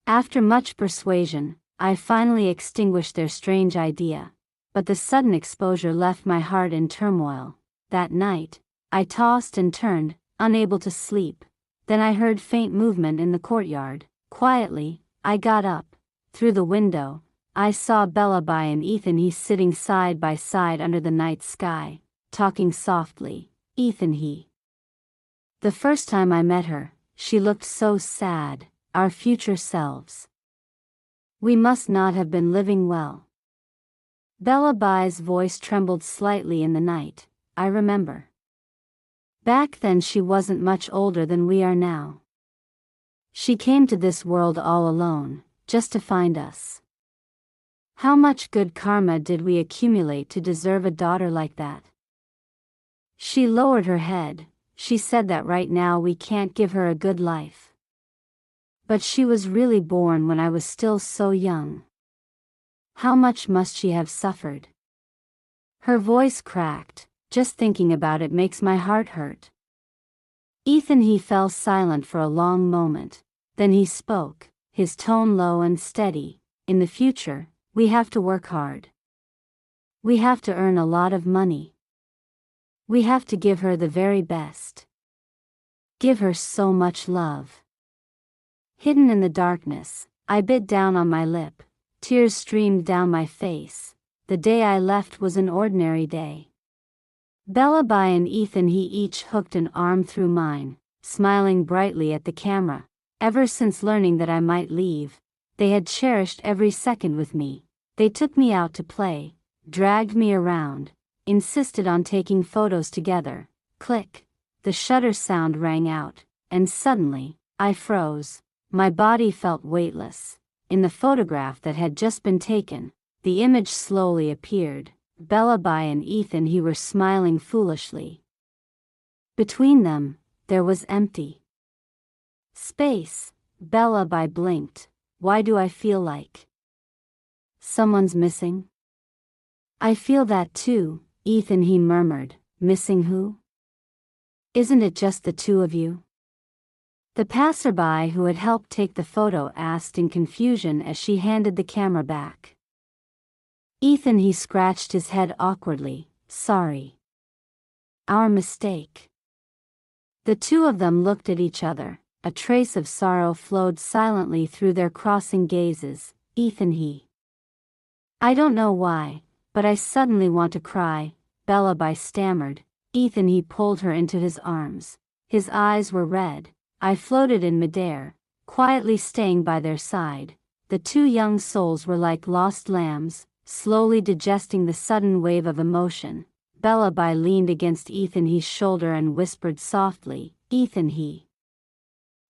After much persuasion, I finally extinguished their strange idea, but the sudden exposure left my heart in turmoil. That night, I tossed and turned, unable to sleep. Then I heard faint movement in the courtyard. Quietly, I got up. Through the window, I saw Bellaby and Ethan he sitting side by side under the night sky, talking softly. Ethan he. The first time I met her, she looked so sad, our future selves. We must not have been living well. Bellaby's voice trembled slightly in the night. I remember. Back then she wasn't much older than we are now. She came to this world all alone, just to find us. How much good karma did we accumulate to deserve a daughter like that? She lowered her head. She said that right now we can't give her a good life. But she was really born when I was still so young. How much must she have suffered? Her voice cracked. Just thinking about it makes my heart hurt. Ethan he fell silent for a long moment. Then he spoke, his tone low and steady. In the future, we have to work hard. We have to earn a lot of money. We have to give her the very best. Give her so much love. Hidden in the darkness, I bit down on my lip. Tears streamed down my face. The day I left was an ordinary day. Bellaby and Ethan he each hooked an arm through mine, smiling brightly at the camera. Ever since learning that I might leave, they had cherished every second with me. They took me out to play, dragged me around, insisted on taking photos together. Click. The shutter sound rang out, and suddenly, I froze. My body felt weightless. In the photograph that had just been taken, the image slowly appeared. Bellaby and Ethan he were smiling foolishly. Between them, there was empty space. Bellaby blinked. Why do I feel like someone's missing? I feel that too, Ethan he murmured. Missing who? Isn't it just the two of you? The passerby who had helped take the photo asked in confusion as she handed the camera back. Ethan he scratched his head awkwardly. Sorry. Our mistake. The two of them looked at each other. A trace of sorrow flowed silently through their crossing gazes. Ethan he. I don't know why, but I suddenly want to cry, Bellaby stammered. Ethan he pulled her into his arms. His eyes were red. I floated in midair, quietly staying by their side. The two young souls were like lost lambs, slowly digesting the sudden wave of emotion. Bellaby leaned against Ethan he's shoulder and whispered softly, Ethan he.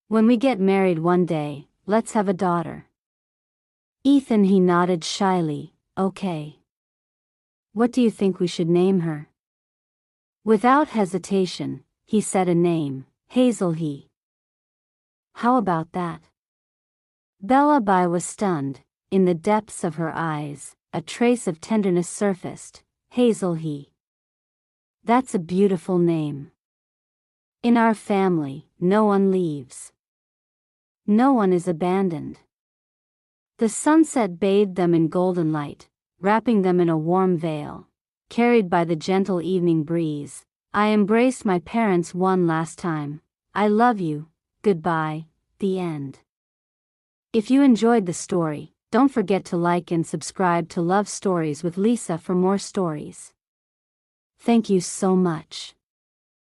When we get married one day, let's have a daughter. Ethan he nodded shyly, okay. What do you think we should name her? Without hesitation, he said a name, Hazel he. How about that? Bellaby was stunned. In the depths of her eyes, a trace of tenderness surfaced. Hazel he. That's a beautiful name. In our family, no one leaves. No one is abandoned. The sunset bathed them in golden light, wrapping them in a warm veil. Carried by the gentle evening breeze, I embraced my parents one last time. I love you, goodbye, the end. If you enjoyed the story, don't forget to like and subscribe to Love Stories with Lisa for more stories. Thank you so much.